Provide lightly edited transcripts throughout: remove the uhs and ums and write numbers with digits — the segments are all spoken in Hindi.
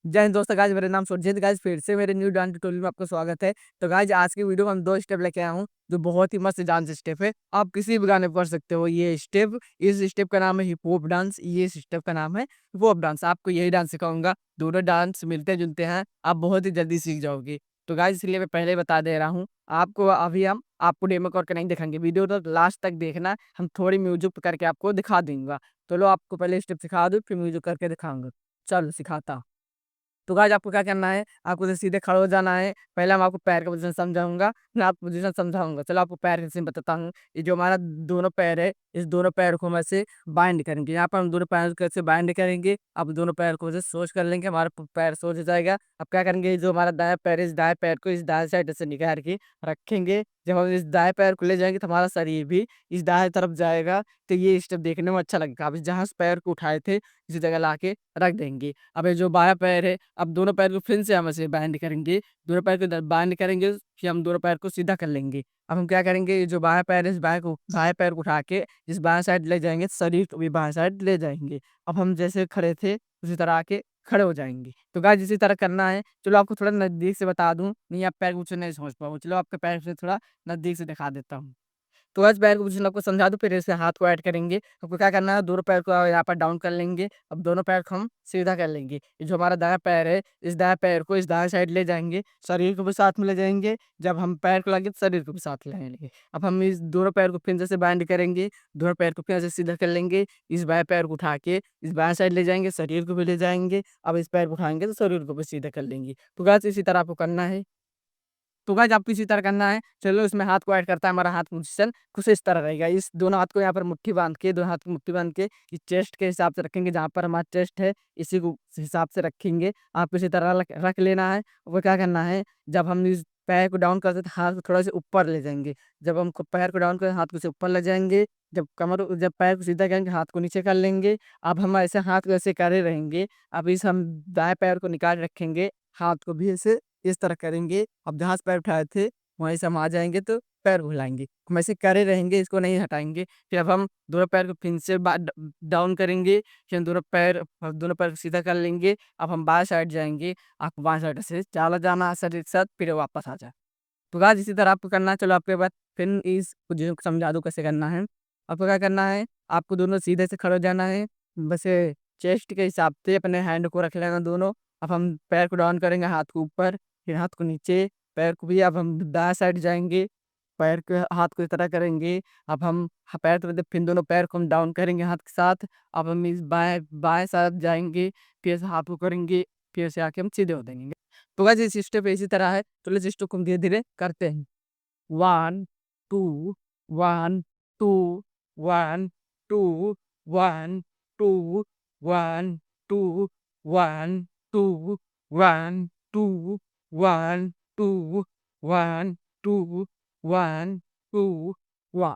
जय हिंद दोस्तों, गाइस मेरा नाम सुरजीत। गाइस फिर से मेरे न्यू डांस ट्यूटोरियल में आपका स्वागत है। तो गाइस आज की वीडियो में हम दो स्टेप लेके आया हूँ जो बहुत ही मस्त डांस स्टेप है। आप किसी भी गाने पर कर सकते हो ये स्टेप। इस स्टेप का नाम है हिप हॉप डांस। ये स्टेप का नाम है हिप हॉप डांस। आपको यही डांस सिखाऊंगा। दोनों डांस मिलते जुलते हैं, आप बहुत ही जल्दी सीख जाओगे। तो गाइस इसलिए मैं पहले बता दे रहा हूँ आपको। अभी हम आपको डेमो करके नहीं दिखाएंगे, वीडियो तो लास्ट तक देखना। हम थोड़ी म्यूजिक करके आपको दिखा दूंगा। तो लो आपको पहले स्टेप सिखा दूँ, फिर म्यूजिक करके दिखाऊंगा। चलो सिखाता। तो गाइस आपको क्या करना है, आपको सीधे खड़े हो जाना है। पहले हम आपको पैर का पोजीशन समझाऊंगा, फिर आपको पोजीशन समझाऊंगा। चलो आपको पैर कैसे बताता हूँ। ये जो हमारा दोनों पैर है, इस दोनों पैर को हम ऐसे बाइंड करेंगे। यहाँ पर हम दोनों पैर को ऐसे बाइंड करेंगे। अब दोनों पैर को ऐसे सोच कर लेंगे, हमारा पैर सोच हो जाएगा। अब क्या करेंगे, ये जो हमारा दाया पैर है, इस दाएं पैर को इस दाएं साइड से निकाल के रखेंगे। जब हम इस दाएं पैर को ले जाएंगे तो हमारा शरीर भी इस दाएं तरफ जाएगा। तो ये स्टेप देखने में अच्छा लगेगा। अब जहाँ से पैर को उठाए थे इसी जगह ला के रख देंगे। अब ये जो बायां पैर है, अब दोनों पैर को फिर से हम ऐसे बाइंड करेंगे। दोनों पैर को बाइंड करेंगे, फिर हम दोनों पैर को सीधा कर लेंगे। अब हम क्या करेंगे, ये जो बायां पैर है, इस बाएं पैर को उठा के इस बाएं साइड ले जाएंगे, शरीर को भी बाएं साइड ले जाएंगे। अब हम जैसे खड़े थे उसी तरह आके खड़े हो जाएंगे। तो गाइस इसी तरह करना है। चलो आपको थोड़ा नजदीक से बता दूं, नहीं आप पैर कुछ नहीं समझ पाओ। चलो आपके पैर से थोड़ा नजदीक से दिखा देता हूँ। तो बस पैर को कुछ आपको समझा दूँ, फिर ऐसे हाथ को ऐड करेंगे। आपको क्या करना है, दोनों पैर को यहाँ पर डाउन कर लेंगे। अब दोनों पैर को हम सीधा कर लेंगे। ये जो हमारा दायां पैर है, इस दायां पैर को इस दाएं साइड ले जाएंगे, शरीर को भी साथ में ले जाएंगे। जब हम पैर को लाएंगे तो शरीर को भी साथ ले लेंगे। अब हम इस दोनों पैर को फिर से बाइंड करेंगे। दोनों पैर को फिर से सीधा कर लेंगे। इस बाएं पैर को उठा के इस बाएं साइड ले जाएंगे, शरीर को भी ले जाएंगे। अब इस पैर को उठाएंगे तो शरीर को भी सीधा कर लेंगे। तो गाइस इसी तरह आपको करना है। तो गाइस आपको इसी तरह करना है। चलो इसमें हाथ को ऐड करता है। हमारा हाथ पोजीशन कुछ इस तरह रहेगा। इस दोनों हाथ को यहाँ पर मुट्ठी बांध के, दोनों हाथ को मुट्ठी बांध के इस चेस्ट के हिसाब से रखेंगे। जहाँ पर हमारा चेस्ट है इसी को हिसाब से रखेंगे। आपको इसी तरह रख लेना है। वो क्या करना है, जब हम इस पैर को डाउन करते तो हाथ को थोड़ा सा ऊपर ले जाएंगे। जब हम पैर को डाउन करें हाथ को से ऊपर ले जाएंगे। जब पैर को सीधा करेंगे हाथ को नीचे कर लेंगे। अब हम ऐसे हाथ को ऐसे करे रहेंगे। अब इस हम दाएं पैर को निकाल रखेंगे, हाथ को भी ऐसे इस तरह करेंगे। अब जहाँ से पैर उठाए थे वहीं से हम आ जाएंगे तो पैर हिलाएंगे। हम ऐसे करे रहेंगे, इसको नहीं हटाएंगे। फिर अब हम दोनों पैर को फिर से डाउन करेंगे। फिर दोनों पैर को सीधा कर लेंगे। अब हम बाएं साइड जाएंगे। आपको बाएं साइड से चला जाना है शरीर के साथ, फिर वापस आ जाए। तो गाइस इसी तरह आपको करना है। चलो आपके बाद फिर इस पोजीशन को समझा दूँ कैसे करना है। आपको क्या करना है, आपको दोनों सीधे से खड़े हो जाना है। बस चेस्ट के हिसाब से अपने हैंड को रख लेना दोनों। अब हम पैर को डाउन करेंगे, हाथ को ऊपर फिर हाथ को नीचे, पैर को भी। अब हम दाएं साइड जाएंगे, पैर के हाथ को इस तरह करेंगे। अब हम पैर तो फिर दोनों पैर को हम डाउन करेंगे हाथ के साथ। अब हम इस बाएं बाएं साइड जाएंगे, फिर से हाथ को करेंगे, फिर से आके हम सीधे हो देंगे। तो गाइस इस स्टेप इसी तरह है। तो इस स्टेप को हम धीरे धीरे करते हैं। 1 2 1 2 1 2 1 2 1 2 1 2 1 2 1 2 1 2 1 2 1।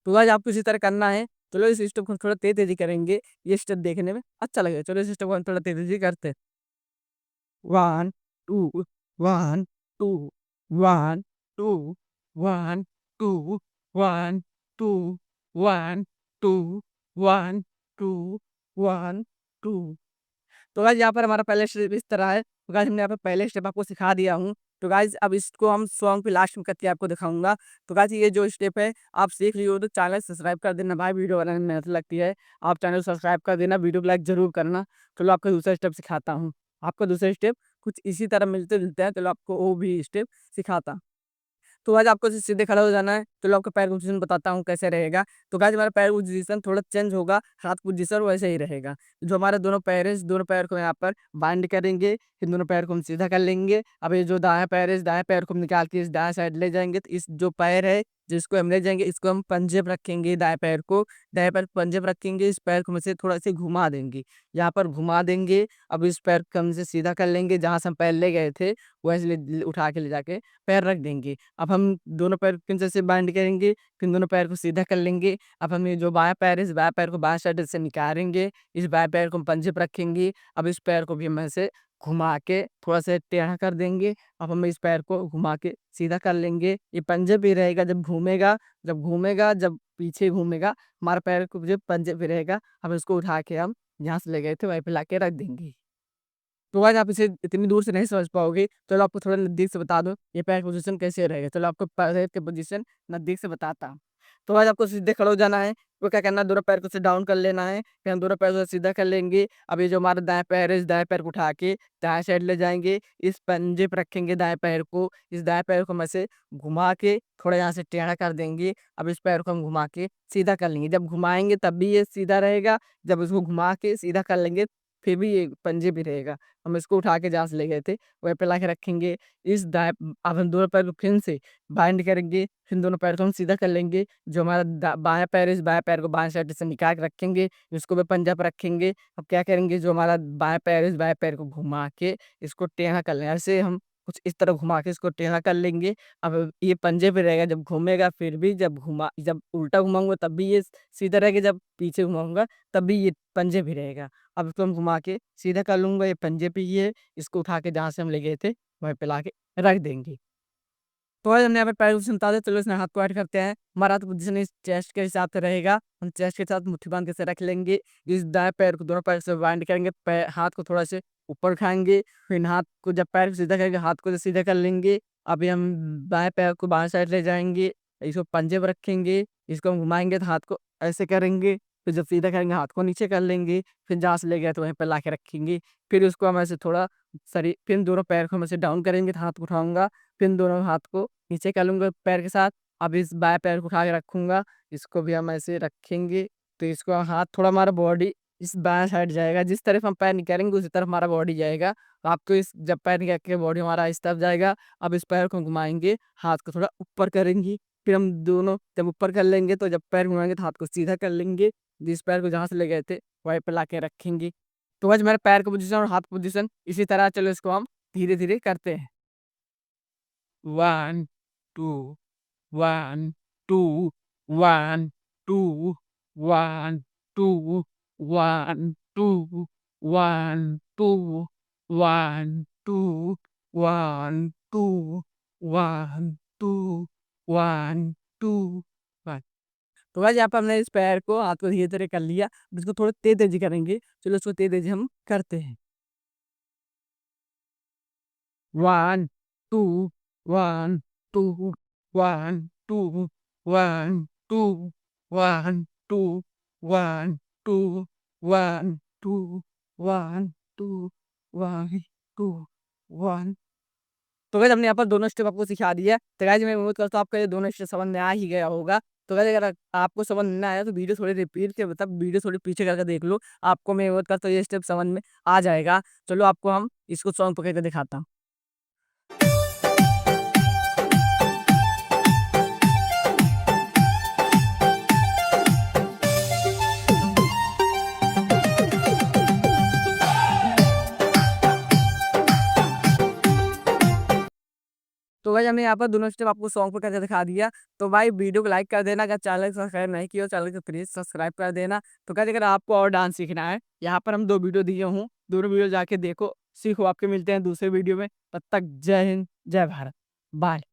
तो गाइस आपको इसी तरह करना है। चलो इस स्टेप को थोड़ा तेज तेजी करेंगे, ये स्टेप देखने में अच्छा लगेगा। चलो इस स्टेप को हम थोड़ा तेज तेजी करते हैं। 1 2 1 2 1 2 1 2 1 2 1 2 1 2 1 2। तो गाइस यहाँ पर हमारा पहला स्टेप इस तरह है। तो गाइस हमने यहाँ पे पहले स्टेप आपको सिखा दिया हूँ। तो गाइस अब इसको हम सॉन्ग पे लास्ट में करके आपको दिखाऊंगा। तो गाइस ये जो स्टेप है आप सीख लियो तो चैनल सब्सक्राइब कर देना भाई। वीडियो बनाने में मेहनत लगती है, आप चैनल सब्सक्राइब कर देना, वीडियो को लाइक जरूर करना। चलो आपका दूसरा स्टेप सिखाता हूँ। आपका दूसरा स्टेप कुछ इसी तरह मिलते जुलते हैं। चलो आपको वो भी स्टेप सिखाता। तो गाइस आपको सीधे खड़ा हो जाना है। चलो आपका पैर पोजीशन बताता हूँ कैसे रहेगा। तो गाइस हमारा पैर पोजीशन थोड़ा चेंज होगा, हाथ पोजीशन वैसे ही रहेगा। जो हमारे दोनों पैर है, इस दोनों पैर को यहाँ पर बाइंड करेंगे, फिर दोनों पैर को हम सीधा कर लेंगे। अब ये जो दायां पैर है, इस दाएं पैर को हम निकाल के इस दाएं साइड ले जाएंगे। तो इस जो पैर है जिसको हम ले जाएंगे, इसको हम पंजे पर रखेंगे। दाएं पैर को दाएं पैर को पंजे पर रखेंगे, इस पैर को हम से थोड़ा सा घुमा देंगे, यहाँ पर घुमा देंगे। अब इस पैर को हम से सीधा कर लेंगे, जहाँ से हम पैर ले गए थे वैसे उठा के ले जाके पैर रख देंगे। अब हम दोनों पैर पिंजरे से बाइंड करेंगे, फिर दोनों पैर को सीधा कर लेंगे। अब हम ये जो बायां पैर है, इस बायां पैर को बाएं साइड से निकालेंगे, इस बाएं पैर को हम पंजे पर रखेंगे। अब इस पैर को भी हम ऐसे घुमा के थोड़ा सा टेढ़ा कर देंगे। अब हम इस पैर को घुमा के सीधा कर लेंगे। ये पंजे पे रहेगा, जब पीछे घूमेगा हमारे पैर को जो पंजे पे रहेगा। अब इसको उठा के हम जहाँ से ले गए थे वहीं पे ला के रख देंगे। तो गाइस आप इसे इतनी दूर से नहीं समझ पाओगे, चलो आपको थोड़ा नज़दीक से बता दूँ ये पैर पोज़ीशन कैसे रहेगा। चलो आपको पैर के पोज़ीशन नज़दीक से बताता हूँ। तो गाइस आपको सीधे खड़े हो जाना है, तो क्या करना है दोनों पैर को ऐसे डाउन कर लेना है, फिर हम दोनों पैर को सीधा कर लेंगे। अब ये जो हमारा दाएँ पैर है, इस दाएँ पैर को उठा के दाएँ साइड ले जाएँगे, इस पंजे पे रखेंगे दाएँ पैर को, इस दाएँ पैर को हम ऐसे घुमा के थोड़ा यहाँ से टेढ़ा कर देंगे। अब इस पैर को हम घुमा के सीधा कर लेंगे, जब घुमाएँगे तब भी ये सीधा रहेगा, जब इसको घुमा के सीधा कर लेंगे फिर भी ये पंजे भी रहेगा। हम इसको उठा के जहाँ से ले गए थे वहीं पे लाके रखेंगे। इस दाएँ अब हम दोनों पैर को फिर से बाइंड करेंगे, फिर दोनों पैर को हम सीधा कर लेंगे। जो हमारा बायाँ पैर है, इस बाएँ पैर को बाएँ साइड से निकाल के रखेंगे, इसको भी पंजा पे रखेंगे। अब क्या करेंगे जो हमारा बाएँ पैर है, इस बाएँ पैर को घुमा के इसको टेढ़ा कर लेंगे। ऐसे हम कुछ इस तरह घुमा के इसको टेढ़ा कर लेंगे। अब ये पंजे पे रहेगा, जब घूमेगा फिर भी, जब उल्टा घुमाऊँगा तब भी ये सीधा रहेगा, जब पीछे घुमाऊँगा तब भी ये पंजे पे रहेगा। अब इसको हम घुमा के सीधा कर लूँगा, ये पंजे पे ही है, इसको उठा के जहाँ से हम ले गए थे वहीं पे लाके रख देंगे। तो आज हमने यहाँ पे पैर को बता दिया, चलो इसमें हाथ को ऐड करते हैं। हमारा हाथ पोजीशन इस चेस्ट के हिसाब से रहेगा, हम चेस्ट के साथ मुट्ठी बांध के ऐसे रख लेंगे। इस दाएँ पैर को दोनों पैर से बाइंड करेंगे, हाथ को थोड़ा से ऊपर उठाएँगे, फिर हाथ को जब पैर को सीधा करेंगे, हाथ को सीधा कर लेंगे। अभी हम बाएँ पैर को बाएँ साइड ले जाएँगे, इसको पंजे पे रखेंगे, इसको हम घुमाएँगे तो हाथ को ऐसे करेंगे, फिर जब सीधा करेंगे हाथ को नीचे कर लेंगे, फिर जहाँ से ले गए थे वहीं पे लाके रखेंगे। फिर उसको हम ऐसे थोड़ा फिर दोनों पैर को हम ऐसे डाउन करेंगे तो हाथ को उठाऊँगा, फिर दोनों हाथ को नीचे कर लूँगा पैर के साथ। अब इस बाएँ पैर को उठा के रखूँगा, इसको भी हम ऐसे रखेंगे, तो इसको हाथ थोड़ा हमारा बॉडी इस बाएँ साइड जाएगा, जिस तरफ हम पैर निकालेंगे उसी तरफ हमारा बॉडी जाएगा। तो आपको इस जब पैर निकाल के बॉडी हमारा इस तरफ जाएगा, अब इस पैर को घुमाएँगे, हाथ को थोड़ा ऊपर करेंगे, फिर हम दोनों जब ऊपर कर लेंगे तो जब पैर घुमाएँगे तो हाथ को सीधा कर लेंगे, जिस पैर को जहाँ से ले गए थे वहीं पे लाके रखेंगे। तो आज मेरे पैर का पोज़ीशन और हाथ पोज़ीशन इसी तरह, चलो इसको हम धीरे-धीरे करते हैं। 1 2 1 2 1 2 1 2 1 2 1 2 1 2 1 2 1 2 1 2 1। तो गाइस यहाँ पे हमने इस पैर को हाथ को धीरे-धीरे कर लिया, अब इसको थोड़ा तेज़-तेज़ी करेंगे। चलो इसको तेज़-तेज़ी हम करते हैं। 1 2 1 2 1 2 1 2 1 2 1 2 1 2 1 2 1 2 1। तो गाइस हमने यहाँ पर दोनों स्टेप आपको सिखा दिया है। तो गाइस मैं उम्मीद करता हूँ आपको ये दोनों स्टेप समझ में आ ही गया होगा। तो गाइस अगर आपको समझ में ना आया तो वीडियो थोड़ी रिपीट के मतलब वीडियो थोड़ी पीछे करके देख लो। आपको मैं उम्मीद करता हूँ ये स्टेप समझ में आ जाएगा। चलो आपको हम इसको सॉन्ग पकड़ के दिखाता हूँ। तो भाई हमने यहाँ पर दोनों स्टेप आपको सॉन्ग पे करके दिखा दिया। तो भाई वीडियो को लाइक कर देना, अगर चैनल को सब्सक्राइब नहीं किया हो चैनल को प्लीज़ सब्सक्राइब कर देना। तो गाइस अगर आपको और डांस सीखना है, यहाँ पर हम 2 वीडियो दिए हूँ, दोनों वीडियो जाके देखो, सीखो। आपके मिलते हैं दूसरे वीडियो में, तब तक जय हिंद, जय भारत, बाय।